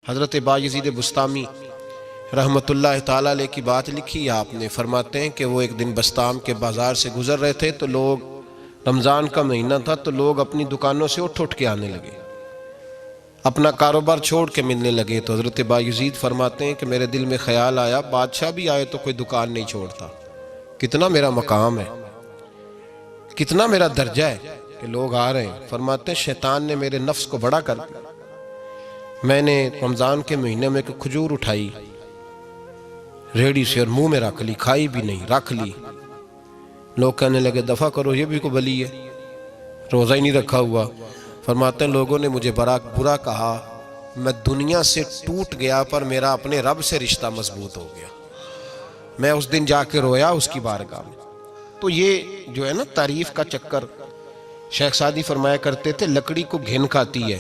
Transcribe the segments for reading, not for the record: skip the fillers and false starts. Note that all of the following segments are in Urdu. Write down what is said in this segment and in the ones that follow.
حضرت بایزید بسطامی رحمۃ اللہ تعالیٰ علیہ کی بات لکھی آپ نے، فرماتے ہیں کہ وہ ایک دن بسطام کے بازار سے گزر رہے تھے تو لوگ، رمضان کا مہینہ تھا تو لوگ اپنی دکانوں سے اٹھ کے آنے لگے، اپنا کاروبار چھوڑ کے ملنے لگے۔ تو حضرت بایزید فرماتے ہیں کہ میرے دل میں خیال آیا، بادشاہ بھی آئے تو کوئی دکان نہیں چھوڑتا، کتنا میرا مقام ہے، کتنا میرا درجہ ہے کہ لوگ آ رہے ہیں۔ فرماتے ہیں شیطان نے میرے نفس کو بڑا کر دیا، میں نے رمضان کے مہینے میں ایک کھجور اٹھائی ریڑھی سے اور منہ میں رکھ لی، کھائی بھی نہیں، رکھ لی۔ لوگ کہنے لگے دفع کرو، یہ بھی کو بلی ہے، روزہ ہی نہیں رکھا ہوا۔ فرماتے ہیں لوگوں نے مجھے برا کہا، میں دنیا سے ٹوٹ گیا پر میرا اپنے رب سے رشتہ مضبوط ہو گیا۔ میں اس دن جا کے رویا اس کی بارگاہ میں۔ تو یہ جو ہے نا تعریف کا چکر، شیخ سعدی فرمایا کرتے تھے لکڑی کو گھن کھاتی ہے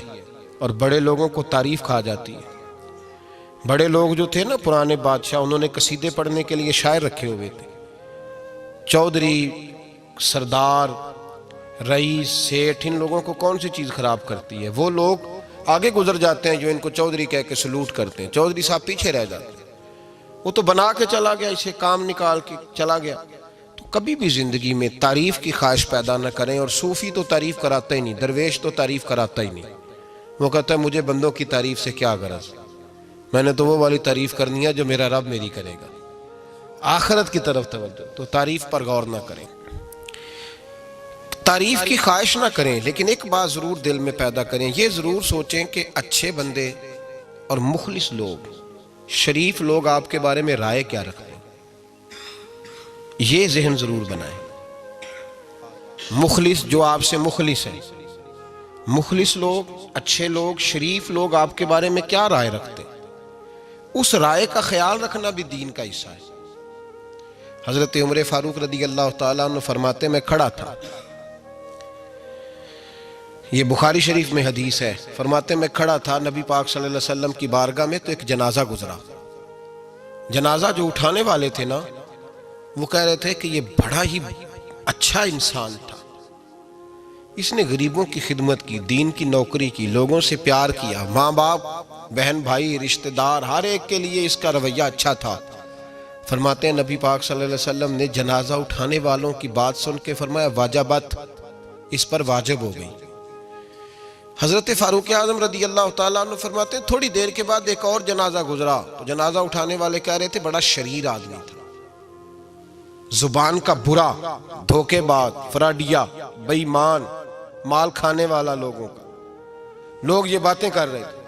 اور بڑے لوگوں کو تعریف کھا جاتی ہے۔ بڑے لوگ جو تھے نا پرانے بادشاہ، انہوں نے قصیدے پڑھنے کے لیے شاعر رکھے ہوئے تھے، چودھری، سردار، رئیس، سیٹھ، ان لوگوں کو کون سی چیز خراب کرتی ہے؟ وہ لوگ آگے گزر جاتے ہیں جو ان کو چودھری کہہ کے سلوٹ کرتے ہیں، چودھری صاحب پیچھے رہ جاتے ہیں۔ وہ تو بنا کے چلا گیا، اسے کام نکال کے چلا گیا۔ تو کبھی بھی زندگی میں تعریف کی خواہش پیدا نہ کریں، اور صوفی تو تعریف کراتا ہی نہیں، درویش تو تعریف کراتا ہی نہیں۔ وہ کہتا ہے مجھے بندوں کی تعریف سے کیا غرض، میں نے تو وہ والی تعریف کرنی ہے جو میرا رب میری کرے گا۔ آخرت کی طرف توجہ، تو تعریف پر غور نہ کریں، تعریف کی خواہش نہ کریں، لیکن ایک بات ضرور دل میں پیدا کریں، یہ ضرور سوچیں کہ اچھے بندے اور مخلص لوگ، شریف لوگ آپ کے بارے میں رائے کیا رکھتے ہیں، یہ ذہن ضرور بنائیں۔ مخلص جو آپ سے مخلص ہیں، مخلص لوگ، اچھے لوگ، شریف لوگ آپ کے بارے میں کیا رائے رکھتے ہیں، اس رائے کا خیال رکھنا بھی دین کا حصہ ہے۔ حضرت عمر فاروق رضی اللہ تعالیٰ عنہ فرماتے میں کھڑا تھا، یہ بخاری شریف میں حدیث ہے، فرماتے میں کھڑا تھا نبی پاک صلی اللہ علیہ وسلم کی بارگاہ میں، تو ایک جنازہ گزرا۔ جنازہ جو اٹھانے والے تھے نا، وہ کہہ رہے تھے کہ یہ بڑا ہی اچھا انسان تھا، اس نے غریبوں کی خدمت کی، دین کی نوکری کی، لوگوں سے پیار کیا، ماں باپ، بہن بھائی، رشتہ دار، ہر ایک کے لیے اس کا رویہ اچھا تھا۔ فرماتے ہیں نبی پاک صلی اللہ علیہ وسلم نے جنازہ اٹھانے والوں کی بات سن کے فرمایا واجبت، اس پر واجب ہو گئی۔ حضرت فاروق اعظم رضی اللہ تعالیٰ عنہ فرماتے ہیں تھوڑی دیر کے بعد ایک اور جنازہ گزرا، تو جنازہ اٹھانے والے کہہ رہے تھے بڑا شریر آدمی تھا، زبان کا برا، دھوکے باز، فراڈیا، بے ایمان، مال کھانے والا لوگوں کا، لوگ یہ باتیں کر رہے تھے۔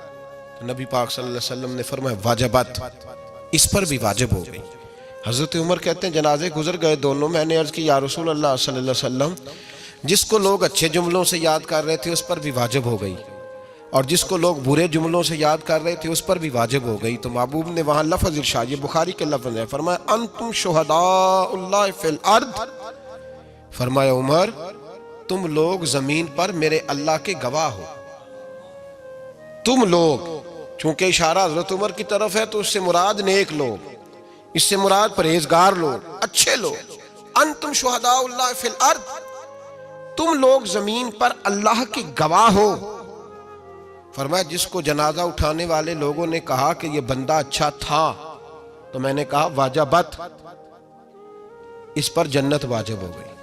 تو نبی پاک صلی اللہ علیہ وسلم نے فرمایا واجبت، اس پر بھی واجب ہو گئی۔ حضرت عمر کہتے ہیں جنازے گزر گئے دونوں، میں نے عرض کی یا رسول اللہ صلی اللہ علیہ وسلم، جس کو لوگ اچھے جملوں سے یاد کر رہے تھے اس پر بھی واجب ہو گئی، اور جس کو لوگ برے جملوں سے یاد کر رہے تھے اس پر بھی واجب ہو گئی۔ تو محبوب نے وہاں لفظ ارشاد، یہ بخاری کے لفظ ہے، فرمایا انتم شہداء اللہ فی الارض، فرمایا عمر تم لوگ زمین پر میرے اللہ کے گواہ ہو، تم لوگ، چونکہ اشارہ حضرت عمر کی طرف ہے تو اس سے مراد نیک لوگ، اس سے مراد پرہیزگار لوگ، اچھے لوگ۔ انتم شہداء اللہ فی الارض، تم لوگ زمین پر اللہ کے گواہ ہو۔ فرمایا جس کو جنازہ اٹھانے والے لوگوں نے کہا کہ یہ بندہ اچھا تھا، تو میں نے کہا واجبت، اس پر جنت واجب ہو گئی۔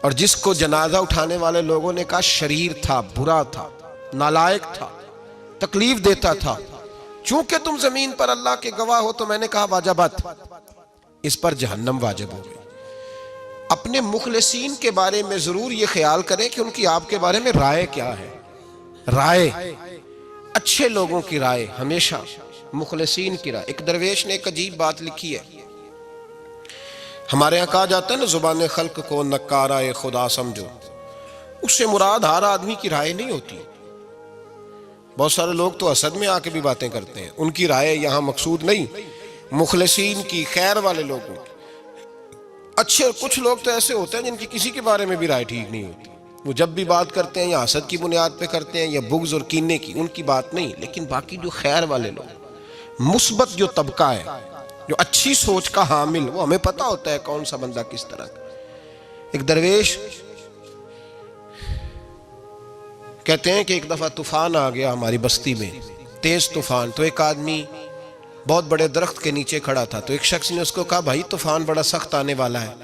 اور جس کو جنازہ اٹھانے والے لوگوں نے کہا شریر تھا، برا تھا، نالائق تھا، تکلیف دیتا تھا، چونکہ تم زمین پر اللہ کے گواہ ہو، تو میں نے کہا واجبت، اس پر جہنم واجب ہو گئی۔ اپنے مخلصین کے بارے میں ضرور یہ خیال کریں کہ ان کی آپ کے بارے میں رائے کیا ہے۔ رائے، اچھے لوگوں کی رائے، ہمیشہ مخلصین کی رائے۔ ایک درویش نے ایک عجیب بات لکھی ہے، ہمارے یہاں کہا جاتا ہے نا زبان خلق کو نکارہ خدا سمجھو، اس سے مراد ہر آدمی کی رائے نہیں ہوتی۔ بہت سارے لوگ تو حسد میں آ کے بھی باتیں کرتے ہیں، ان کی رائے یہاں مقصود نہیں، مخلصین کی، خیر والے لوگوں کی۔ اچھے کچھ لوگ تو ایسے ہوتے ہیں جن کی کسی کے بارے میں بھی رائے ٹھیک نہیں ہوتی، وہ جب بھی بات کرتے ہیں یا حسد کی بنیاد پہ کرتے ہیں یا بغض اور کینے کی، ان کی بات نہیں۔ لیکن باقی جو خیر والے لوگ، مثبت جو طبقہ ہے، جو اچھی سوچ کا حامل، وہ ہمیں پتہ ہوتا ہے کون سا بندہ کس طرح کا۔ ایک درویش کہتے ہیں کہ ایک دفعہ طوفان آ گیا ہماری بستی میں، تیز طوفان. تو ایک آدمی بہت بڑے درخت کے نیچے کھڑا تھا, تو ایک شخص نے اس کو کہا بھائی طوفان بڑا سخت آنے والا ہے,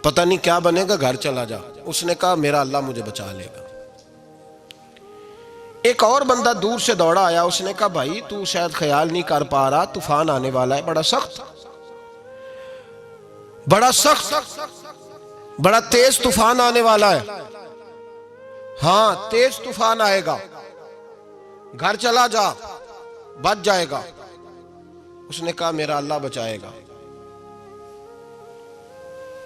پتہ نہیں کیا بنے گا, گھر چلا جا. اس نے کہا میرا اللہ مجھے بچا لے گا. ایک اور بندہ دور سے دوڑا آیا, اس نے کہا بھائی تو شاید خیال نہیں کر پا رہا, طوفان آنے والا ہے بڑا سخت, بڑا تیز طوفان آنے والا ہے. ہاں تیز طوفان آئے گا, گھر چلا جا, بچ جائے گا. اس نے کہا میرا اللہ بچائے گا.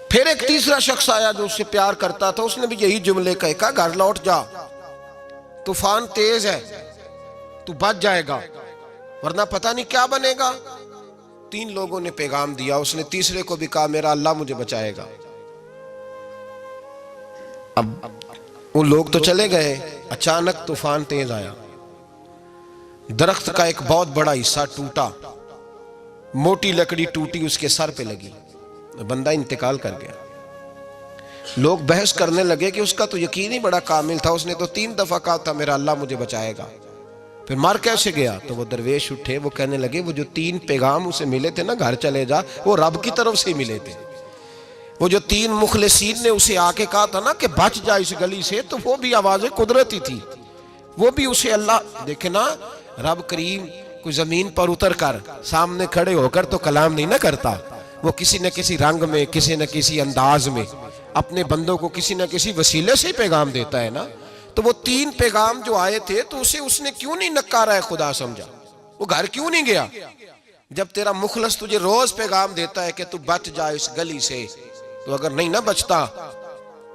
پھر ایک تیسرا شخص آیا جو اس سے پیار کرتا تھا, اس نے بھی یہی جملے کہا گھر لوٹ جا, طوفان تیز ہے, تو بچ جائے گا ورنہ پتہ نہیں کیا بنے گا. 3 لوگوں نے پیغام دیا, اس نے تیسرے کو بھی کہا میرا اللہ مجھے بچائے گا. اب وہ لوگ تو چلے گئے, اچانک طوفان تیز آیا, درخت کا ایک بہت بڑا حصہ ٹوٹا, موٹی لکڑی ٹوٹی اس کے سر پہ لگی, بندہ انتقال کر گیا. لوگ بحث کرنے لگے کہ اس کا تو یقین ہی بڑا کامل تھا, اس نے تو 3 دفعہ کہا تھا میرا اللہ مجھے بچائے گا, پھر مر کیسے گیا؟ تو وہ درویش اٹھے, وہ کہنے لگے وہ جو 3 پیغام اسے ملے تھے نا گھر چلے جا, وہ رب کی طرف سے ملے تھے. وہ جو 3 مخلصین نے اسے آ کے کہا تھا نا کہ بچ جا اس گلی سے, تو وہ بھی آواز قدرتی تھی, وہ بھی اسے اللہ دیکھے نا. رب کریم کوئی زمین پر اتر کر سامنے کھڑے ہو کر تو کلام نہیں نہ کرتا, وہ کسی نہ کسی رنگ میں, کسی نہ کسی انداز میں اپنے بندوں کو کسی نہ کسی وسیلے سے پیغام دیتا ہے نا. تو وہ 3 پیغام جو آئے تھے تو اسے اس نے کیوں نہیں نکارا ہے خدا سمجھا, وہ گھر کیوں نہیں گیا؟ جب تیرا مخلص تجھے روز پیغام دیتا ہے کہ تو بچ جا اس گلی سے, تو اگر نہیں نہ بچتا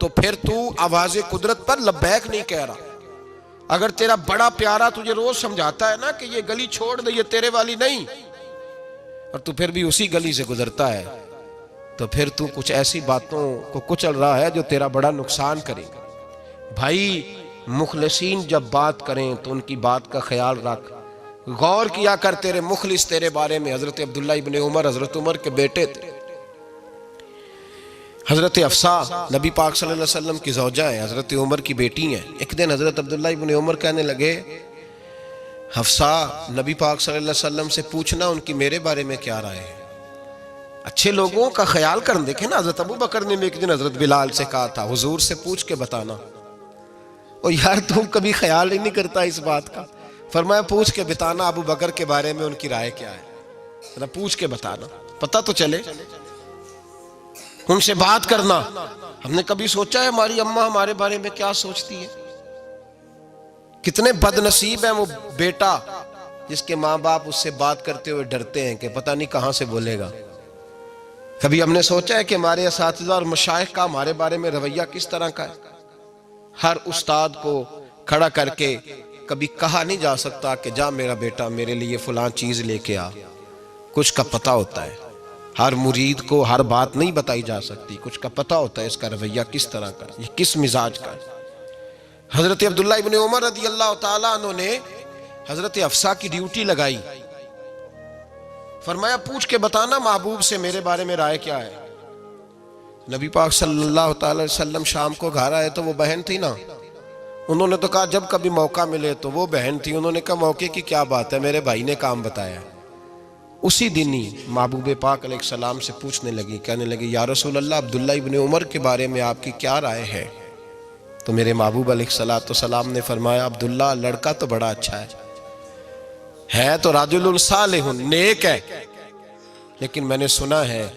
تو پھر تو آواز قدرت پر لبیک نہیں کہہ رہا. اگر تیرا بڑا پیارا تجھے روز سمجھاتا ہے نا کہ یہ گلی چھوڑ دے, یہ تیرے والی نہیں, اور تو پھر بھی اسی گلی سے گزرتا ہے, تو پھر تو کچھ ایسی باتوں کو کچل رہا ہے جو تیرا بڑا نقصان کرے گا. بھائی مخلصین جب بات کریں تو ان کی بات کا خیال رکھ, غور کیا کر. تیرے مخلص تیرے بارے میں حضرت عبداللہ ابن عمر, حضرت عمر کے بیٹے تھے. حضرت حفصہ نبی پاک صلی اللہ علیہ وسلم کی زوجہ ہے, حضرت عمر کی بیٹی ہیں. ایک دن حضرت عبداللہ ابن عمر کہنے لگے حفصہ نبی پاک صلی اللہ علیہ وسلم سے پوچھنا ان کی میرے بارے میں کیا رائے ہے. اچھے لوگوں کا خیال کر. دیکھیں نا حضرت ابو بکر نے بھی ایک دن حضرت بلال سے کہا تھا حضور سے پوچھ کے بتانا. اور یار تم کبھی خیال ہی نہیں کرتا اس بات کا. فرمایا پوچھ کے بتانا ابو بکر کے بارے میں ان کی رائے کیا ہے, پوچھ کے بتانا, پتہ تو چلے. ان سے بات کرنا. ہم نے کبھی سوچا ہے ہماری اماں ہمارے بارے میں کیا سوچتی ہے؟ کتنے بد نصیب ہیں وہ بیٹا جس کے ماں باپ اس سے بات کرتے ہوئے ڈرتے ہیں کہ پتہ نہیں کہاں سے بولے گا. کبھی ہم نے سوچا ہے کہ ہمارے اساتذہ اور مشائخ کا ہمارے بارے میں رویہ کس طرح کا ہے؟ ہر استاد کو کھڑا کر کے کبھی کہا نہیں جا سکتا کہ جا میرا بیٹا میرے لیے فلاں چیز لے کے آ. کچھ کا پتہ ہوتا ہے. ہر مرید کو ہر بات نہیں بتائی جا سکتی, کچھ کا پتہ ہوتا ہے اس کا رویہ کس طرح کا, یہ کس مزاج کا ہے. حضرت عبداللہ ابن عمر رضی اللہ تعالیٰ عنہ نے حضرت حفصہ کی ڈیوٹی لگائی. فرمایا پوچھ کے بتانا محبوب سے میرے بارے میں رائے کیا ہے. نبی پاک صلی اللہ تعالی وسلم شام کو گھر آئے تو وہ بہن تھی نا, انہوں نے تو کہا جب کبھی موقع ملے تو وہ بہن تھی, انہوں نے کہا موقع کی کیا بات ہے, میرے بھائی نے کام بتایا. اسی دن ہی محبوب پاک علیہ السلام سے پوچھنے لگی, کہنے لگی یا رسول اللہ عبداللہ ابن عمر کے بارے میں آپ کی کیا رائے ہے؟ تو میرے محبوب علیہ السلام نے فرمایا عبداللہ لڑکا تو بڑا اچھا ہے تو رجل صالح نیک ہے, لیکن میں نے سنا ہے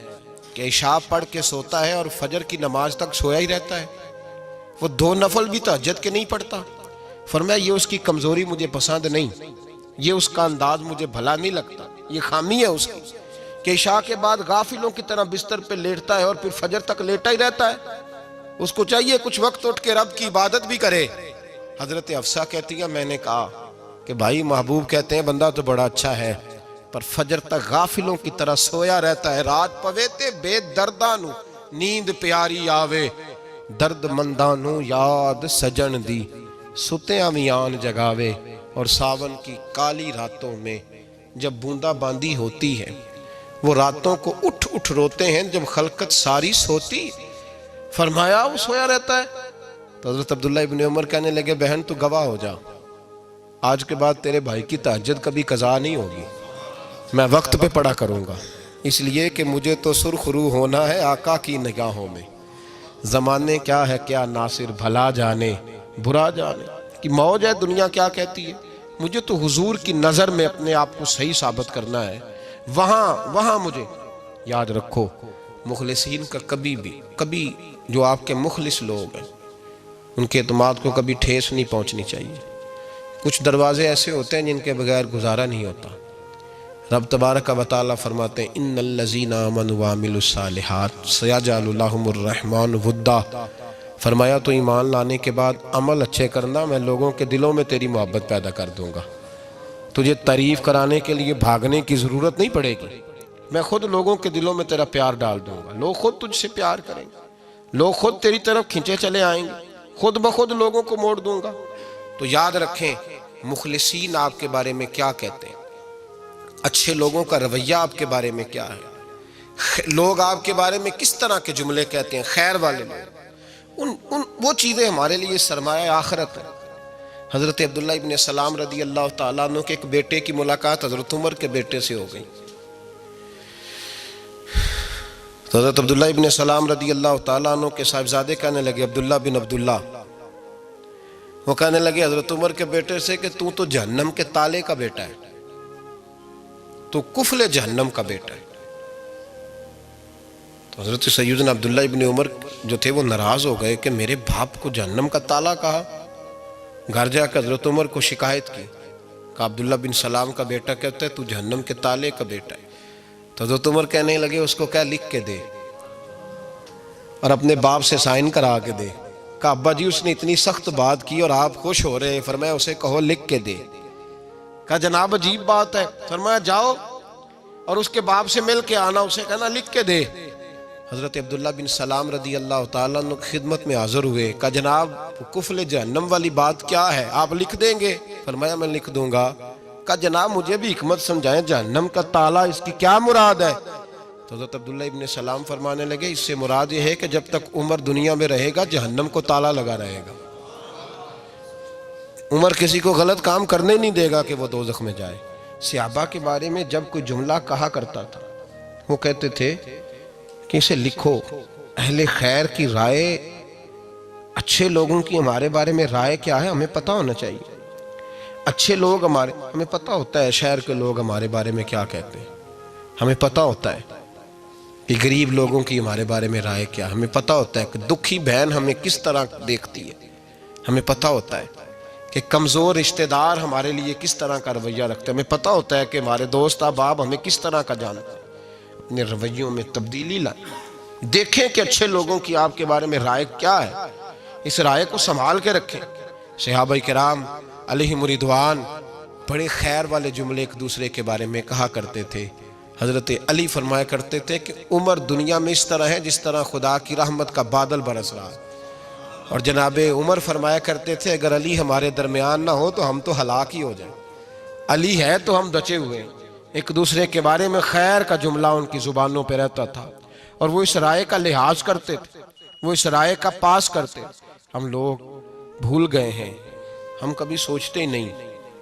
کہ عشاء پڑھ کے سوتا ہے اور فجر کی نماز تک سویا ہی رہتا ہے, وہ 2 نفل بھی تہجد کے نہیں پڑھتا. فرمایا یہ اس کی کمزوری مجھے پسند نہیں, یہ اس کا انداز مجھے بھلا نہیں لگتا, یہ خامی ہے اس کی کہ عشاء کے بعد غافلوں کی طرح بستر پہ لیٹتا ہے اور پھر فجر تک لیٹا ہی رہتا ہے. اس کو چاہیے کچھ وقت اٹھ کے رب کی عبادت بھی کرے. حضرت حفصہ کہتی ہے میں نے کہا کہ بھائی محبوب کہتے ہیں بندہ تو بڑا اچھا ہے پر فجر تک غافلوں کی طرح سویا رہتا ہے. رات پویتے بے دردانو نیند پیاری آوے, درد مندانو یاد سجن دی ستیاں میان جگاوے. اور ساون کی کالی راتوں میں جب بوندا باندی ہوتی ہے وہ راتوں کو اٹھ اٹھ روتے ہیں جب خلقت ساری سوتی. فرمایا وہ سویا رہتا ہے. تو حضرت عبداللہ ابن عمر کہنے لگے بہن تو گواہ ہو جا, آج کے بعد تیرے بھائی کی تہجد کبھی قضا نہیں ہوگی، میں وقت پہ پڑھا کروں گا، اس لیے کہ مجھے تو سرخ رو ہونا ہے آقا کی نگاہوں میں۔ زمانے کیا ہے کیا ناصر، بھلا جانے برا جانے کہ موج ہے دنیا کیا کہتی ہے، مجھے تو حضور کی نظر میں اپنے آپ کو صحیح ثابت کرنا ہے۔ وہاں مجھے یاد رکھو، مخلصین کا کبھی جو آپ کے مخلص لوگ ہیں ان کے اعتماد کو کبھی ٹھیس نہیں پہنچنی چاہیے۔ کچھ دروازے ایسے ہوتے ہیں جن کے بغیر گزارا نہیں ہوتا۔ رب تبارک و تعالیٰ فرماتے ہیں ان الذین آمنوا وعملوا الصالحات سیجعل لهم الرحمن ودا، فرمایا تو ایمان لانے کے بعد عمل اچھے کرنا، میں لوگوں کے دلوں میں تیری محبت پیدا کر دوں گا۔ تجھے تعریف کرانے کے لیے بھاگنے کی ضرورت نہیں پڑے گی، میں خود لوگوں کے دلوں میں تیرا پیار ڈال دوں گا، لوگ خود تجھ سے پیار کریں گے، لوگ خود تیری طرف کھنچے چلے آئیں گے، خود بخود لوگوں کو موڑ دوں گا۔ تو یاد رکھیں مخلصین آپ کے بارے میں کیا کہتے ہیں، اچھے لوگوں کا رویہ آپ کے بارے میں کیا ہے، لوگ آپ کے بارے میں کس طرح کے جملے کہتے ہیں، خیر والے لوگ، وہ چیزیں ہمارے لیے سرمایہ آخرت ہے۔ حضرت عبداللہ ابن سلام رضی اللہ تعالیٰ عنہ کے ایک بیٹے کی ملاقات حضرت عمر کے بیٹے سے ہو گئی۔ تو حضرت عبداللہ ابن سلام رضی اللہ تعالیٰ عنہ کے صاحبزادے کہنے لگے، عبداللہ بن عبداللہ، وہ کہنے لگے حضرت عمر کے بیٹے سے کہ تو جہنم کے تالے کا بیٹا ہے، تو کفل جہنم کا بیٹا ہے۔ تو حضرت سیدنا عبداللہ ابن عمر جو تھے وہ ناراض ہو گئے کہ میرے باپ کو جہنم کا تالا کہا۔ گھر جا کر حضرت عمر کو شکایت کی کہ عبداللہ بن سلام کا بیٹا کہتا ہے تو جہنم کے تالے کا بیٹا ہے۔ تو حضرت عمر کہنے لگے اس کو کیا لکھ کے دے اور اپنے باپ سے سائن کرا کے دے۔ کہا ابا جی اس نے اتنی سخت بات کی اور آپ خوش ہو رہے ہیں، فرمایا اسے کہو لکھ کے دے۔ کہا جناب عجیب بات ہے، فرمایا جاؤ اور اس کے باپ سے مل کے آنا، اسے کہنا لکھ کے دے۔ حضرت عبداللہ بن سلام رضی اللہ تعالیٰ عنہ کی خدمت میں حاضر ہوئے، کہا جناب کفل جہنم والی بات کیا ہے، آپ لکھ دیں گے؟ فرمایا میں لکھ دوں گا۔ کہا جناب مجھے بھی حکمت سمجھائیں، جہنم کا تالا اس کی کیا مراد ہے؟ تو حضرت عبداللہ ابن سلام فرمانے لگے اس سے مراد یہ ہے کہ جب تک عمر دنیا میں رہے گا جہنم کو تالا لگا رہے گا، عمر کسی کو غلط کام کرنے نہیں دے گا کہ وہ دوزخ میں جائے۔ صحابہ کے بارے میں جب کوئی جملہ کہا کرتا تھا وہ کہتے تھے کہ اسے لکھو، اہل خیر کی رائے، اچھے لوگوں کی ہمارے بارے میں رائے کیا ہے ہمیں پتہ ہونا چاہیے۔ اچھے لوگ ہمیں پتہ ہوتا ہے شہر کے لوگ ہمارے بارے میں کیا کہتے ہیں، ہمیں پتہ ہوتا ہے کہ غریب لوگوں کی ہمارے بارے میں رائے کیا، ہمیں پتہ ہوتا ہے کہ دکھی بہن ہمیں کس طرح دیکھتی ہے، ہمیں پتہ ہوتا ہے کہ کمزور رشتہ دار ہمارے لیے کس طرح کا رویہ رکھتے ہیں، ہمیں پتہ ہوتا ہے کہ ہمارے دوست احباب ہمیں کس طرح کا جانتے ہیں۔ اپنے رویوں میں تبدیلی لائیں، دیکھیں کہ اچھے لوگوں کی آپ کے بارے میں رائے کیا ہے، اس رائے کو سنبھال کے رکھیں۔ صحابہ کرام علیہم رضوان بڑے خیر والے جملے ایک دوسرے کے بارے میں کہا کرتے تھے۔ حضرت علی فرمایا کرتے تھے کہ عمر دنیا میں اس طرح ہے جس طرح خدا کی رحمت کا بادل برس رہا ہے، اور جناب عمر فرمایا کرتے تھے اگر علی ہمارے درمیان نہ ہو تو ہم تو ہلاک ہی ہو جائیں، علی ہے تو ہم بچے ہوئے ہیں۔ ایک دوسرے کے بارے میں خیر کا جملہ ان کی زبانوں پہ رہتا تھا اور وہ اس رائے کا لحاظ کرتے تھے، وہ اس رائے کا پاس کرتے۔ ہم لوگ بھول گئے ہیں، ہم کبھی سوچتے ہی نہیں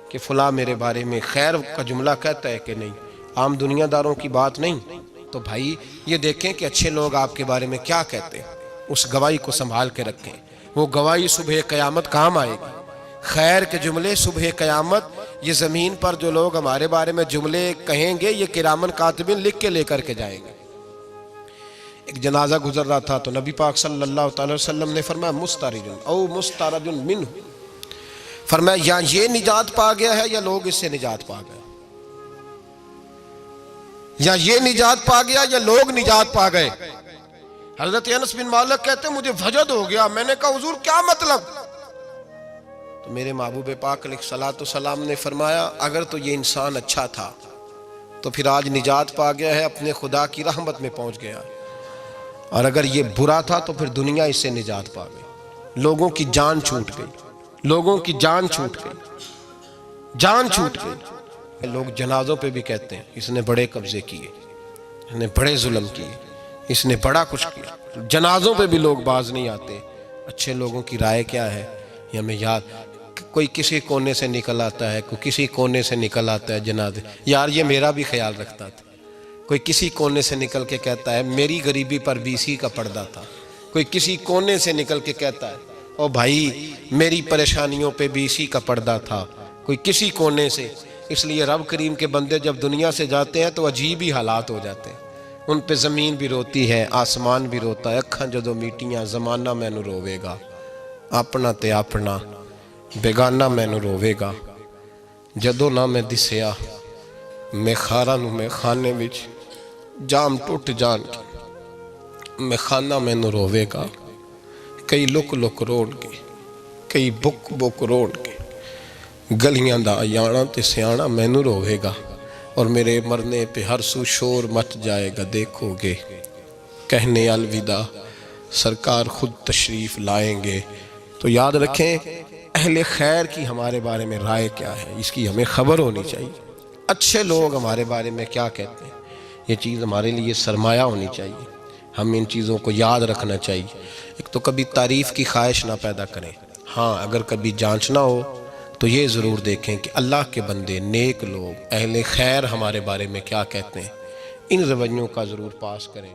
کہ فلاں میرے بارے میں خیر کا جملہ کہتا ہے کہ نہیں، عام دنیا داروں کی بات نہیں۔ تو بھائی یہ دیکھیں کہ اچھے لوگ آپ کے بارے میں کیا کہتے ہیں، اس گواہی کو سنبھال کے رکھیں، وہ گواہی صبح قیامت کام آئے گی۔ خیر کے جملے صبح قیامت، یہ زمین پر جو لوگ ہمارے بارے میں جملے کہیں گے یہ کرامن کاتبین لکھ کے لے کر کے جائیں گے۔ ایک جنازہ گزر رہا تھا تو نبی پاک صلی اللہ تعالی وسلم نے فرمایا مسترج او مسترج منہ، فرمایا یا یہ نجات پا گیا ہے یا لوگ اس سے نجات پا گئے، یا یہ نجات پا گیا یا لوگ نجات پا گئے۔ حضرت انس بن مالک کہتے ہیں مجھے وجد ہو گیا، میں نے کہا حضور کیا مطلب؟ تو میرے محبوب پاک علیہ الصلوۃ والسلام نے فرمایا اگر تو یہ انسان اچھا تھا تو پھر آج نجات پا گیا ہے، اپنے خدا کی رحمت میں پہنچ گیا، اور اگر یہ برا تھا تو پھر دنیا اس سے نجات پا گئی۔ لوگوں کی جان چھوٹ گئی، لوگوں کی جان چھوٹ گئی، جان چھوٹ گئی۔ لوگ جنازوں پہ بھی کہتے ہیں اس نے بڑے قبضے کیے، اس نے بڑے ظلم کیے، اس نے بڑا کچھ کیا۔ جنازوں پہ بھی لوگ باز نہیں آتے۔ اچھے لوگوں کی رائے کیا ہے یہ ہمیں یاد، کوئی کسی کونے سے نکل آتا ہے، کوئی کسی کونے سے نکل آتا ہے جنازے. یار یہ میرا بھی خیال رکھتا تھا. کوئی کسی کونے سے نکل کے کہتا ہے میری غریبی پر BC کا پردہ تھا. کوئی کسی کونے سے نکل کے کہتا ہے او بھائی میری پریشانیوں پہ BC کا پردہ تھا. کوئی کسی کونے سے. اس لیے رب کریم کے بندے جب دنیا سے جاتے ہیں تو عجیب ہی حالات ہو جاتے ہیں. ان پہ زمین بھی روتی ہے، آسمان بھی روتا ہے. اکھاں جدو میٹیاں زمانہ مینوں روے گا، اپنا تے اپنا بیگانہ مینوں روے گا. جدو نہ میں دسیا میں خاراں نوں میں خانے وچ جام ٹوٹ جان کے میں خانہ مینوں روے گا. کئی لک لک روڑ کے، کئی بک بک روڑ کے گلیاں دا یانا تے سیانا مینوں روے گا. اور میرے مرنے پہ ہر سو شور مچ جائے گا، دیکھو گے کہنے الوداع سرکار خود تشریف لائیں گے. تو یاد رکھیں اہل خیر کی ہمارے بارے میں رائے کیا ہے، اس کی ہمیں خبر ہونی چاہیے. اچھے لوگ ہمارے بارے میں کیا کہتے ہیں، یہ چیز ہمارے لیے سرمایہ ہونی چاہیے. ہم ان چیزوں کو یاد رکھنا چاہیے. ایک تو کبھی تعریف کی خواہش نہ پیدا کریں. ہاں اگر کبھی جانچنا ہو تو یہ ضرور دیکھیں کہ اللہ کے بندے، نیک لوگ، اہل خیر ہمارے بارے میں کیا کہتے ہیں. ان رویوں کا ضرور پاس کریں.